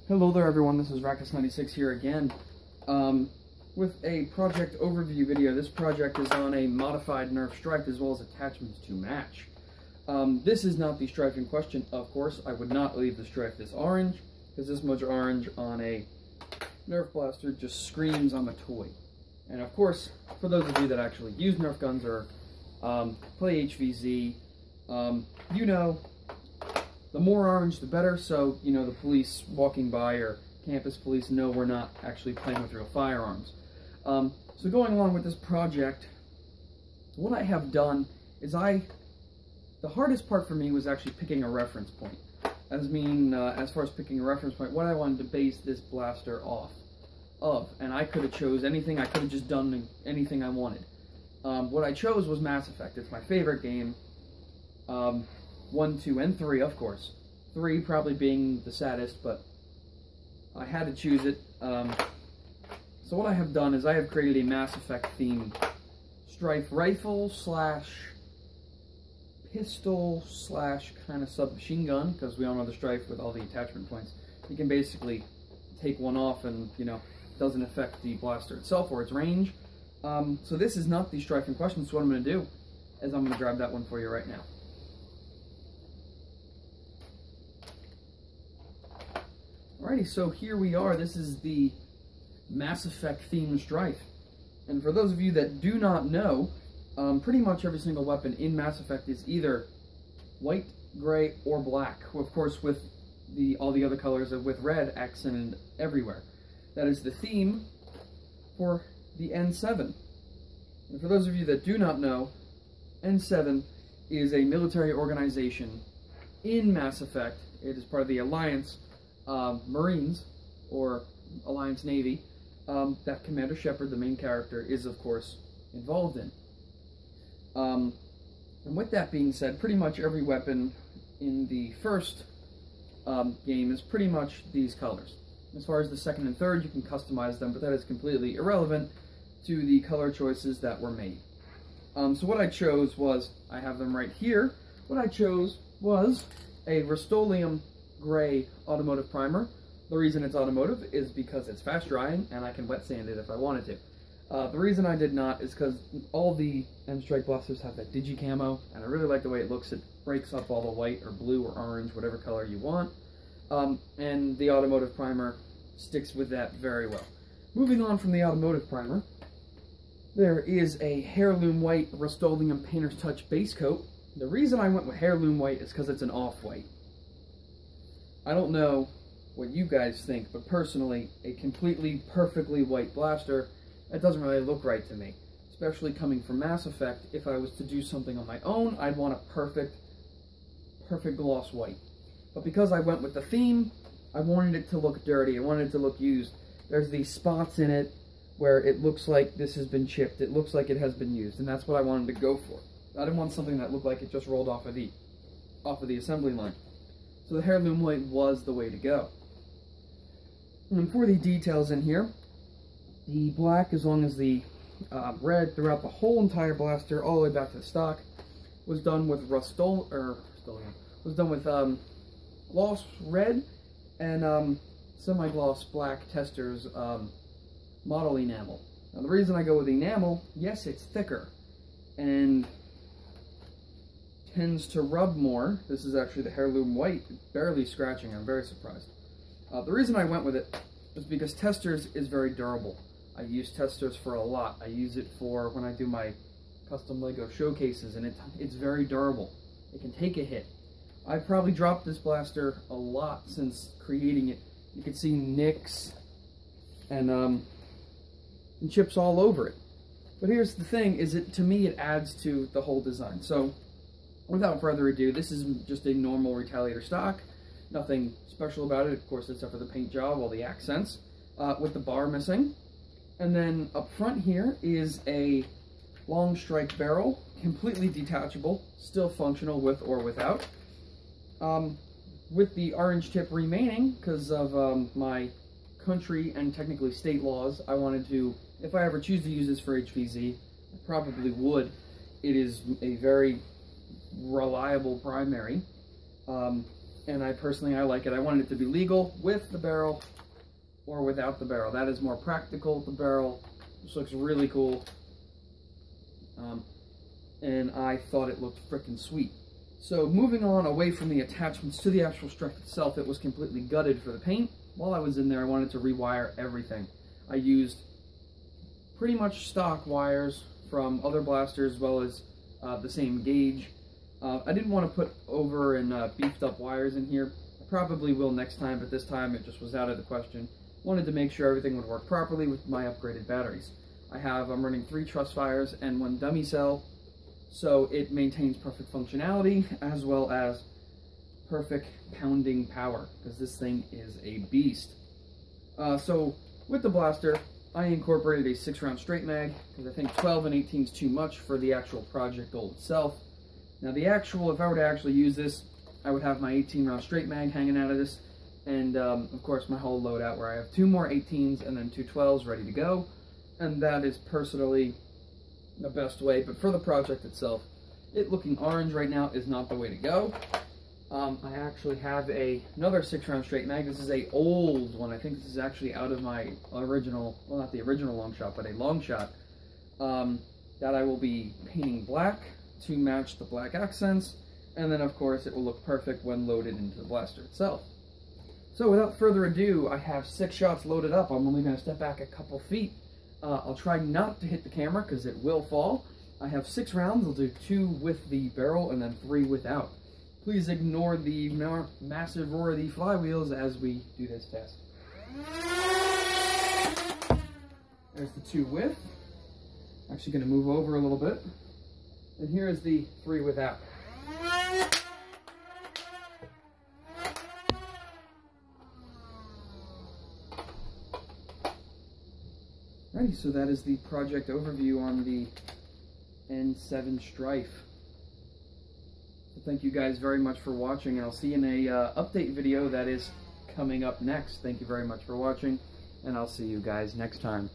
Hello there everyone, this is Rackus96 here again with a project overview video. This project is on a modified nerf stryfe as well as attachments to match. This is not the stryfe in question, of course. I would not leave the stryfe this orange, because this much orange on a nerf blaster just screams I'm a toy. And of course, for those of you that actually use nerf guns or play HVZ, you know, the more orange, the better, so, you know, the police walking by or campus police know we're not actually playing with real firearms. So going along with this project, what I have done is the hardest part for me was actually picking a reference point. As far as picking a reference point, what I wanted to base this blaster off of. And I could have chose anything, I could have just done anything I wanted. What I chose was Mass Effect. It's my favorite game. 1, 2, and 3, of course. 3 probably being the saddest, but I had to choose it. So what I have done is I have created a Mass Effect themed stryfe rifle slash pistol slash kind of submachine gun, because we all know the stryfe with all the attachment points. You can basically take one off and, you know, it doesn't affect the blaster itself or its range. So this is not the stryfe in question, so what I'm going to do is I'm going to grab that one for you right now. Alrighty, so here we are. This is the Mass Effect themed stryfe. And for those of you that do not know, pretty much every single weapon in Mass Effect is either white, gray, or black. Of course, with all the other colors with red accented everywhere. That is the theme for the N7. And for those of you that do not know, N7 is a military organization in Mass Effect. It is part of the Alliance Marines, or Alliance Navy, that Commander Shepard, the main character, is of course involved in. And with that being said, pretty much every weapon in the first game is pretty much these colors. As far as the second and third, you can customize them, but that is completely irrelevant to the color choices that were made. So what I chose was, I have them right here, what I chose was a Rust-Oleum gray automotive primer. The reason it's automotive is because it's fast drying and I can wet sand it if I wanted to. The reason I did not is because all the N-Strike blasters have that digi camo, and I really like the way it looks. It breaks up all the white or blue or orange, whatever color you want, and the automotive primer sticks with that very well. Moving on from the automotive primer, there is a heirloom white Rust-Oleum Painter's Touch base coat. The reason I went with heirloom white is because it's an off-white. I don't know what you guys think, but personally, a completely, perfectly white blaster, that doesn't really look right to me. Especially coming from Mass Effect, if I was to do something on my own, I'd want a perfect gloss white. But because I went with the theme, I wanted it to look dirty, I wanted it to look used. There's these spots in it where it looks like this has been chipped, it looks like it has been used, and that's what I wanted to go for. I didn't want something that looked like it just rolled off of the assembly line. So the heirloom white was the way to go. And for the details in here, the black, as long as the red throughout the whole entire blaster, all the way back to the stock, was done with gloss red and semi-gloss black Testors model enamel. Now the reason I go with enamel, yes, it's thicker and tends to rub more. This is actually the heirloom white, barely scratching. I'm very surprised. The reason I went with it is because Testors is very durable. I use Testors for a lot. I use it for when I do my custom Lego showcases, and it's very durable. It can take a hit. I've probably dropped this blaster a lot since creating it. You can see nicks and chips all over it. But here's the thing, to me it adds to the whole design. So without further ado, this is just a normal Retaliator stock. Nothing special about it, of course, except for the paint job, all the accents, with the bar missing. And then up front here is a long strike barrel, completely detachable, still functional with or without. With the orange tip remaining, because of my country and technically state laws, I wanted to, if I ever choose to use this for HVZ, I probably would. It is a very reliable primary. and I like it. I wanted it to be legal with the barrel or without the barrel. That is more practical. The barrel just looks really cool, and I thought it looked freaking sweet. So moving on away from the attachments to the actual stryfe itself, it was completely gutted for the paint. While I was in there, I wanted to rewire everything. I used pretty much stock wires from other blasters, as well as the same gauge. I didn't want to put over and beefed up wires in here. I probably will next time, but this time it just was out of the question. Wanted to make sure everything would work properly with my upgraded batteries. I'm running 3 truss fires and 1 dummy cell, so it maintains perfect functionality as well as perfect pounding power, because this thing is a beast. So with the blaster, I incorporated a 6-round straight mag, because I think 12 and 18 is too much for the actual project goal itself. Now if I were to actually use this, I would have my 18-round straight mag hanging out of this, and of course my whole loadout where I have 2 more 18s and then 2 12s ready to go, and that is personally the best way. But for the project itself, it looking orange right now is not the way to go. I actually have another 6-round straight mag. This is a old one. I think this is actually out of my original, well, not the original long shot, but a long shot, that I will be painting black to match the black accents, and then of course it will look perfect when loaded into the blaster itself. So without further ado, I have 6 shots loaded up. I'm only going to step back a couple feet. I'll try not to hit the camera because it will fall. I have 6 rounds. I'll do 2 with the barrel and then 3 without. Please ignore the massive roar of the flywheels as we do this test. There's the 2 with. Actually going to move over a little bit. And here is the 3 without. Alrighty, so that is the project overview on the N7 stryfe. So thank you guys very much for watching, and I'll see you in a update video that is coming up next. Thank you very much for watching, and I'll see you guys next time.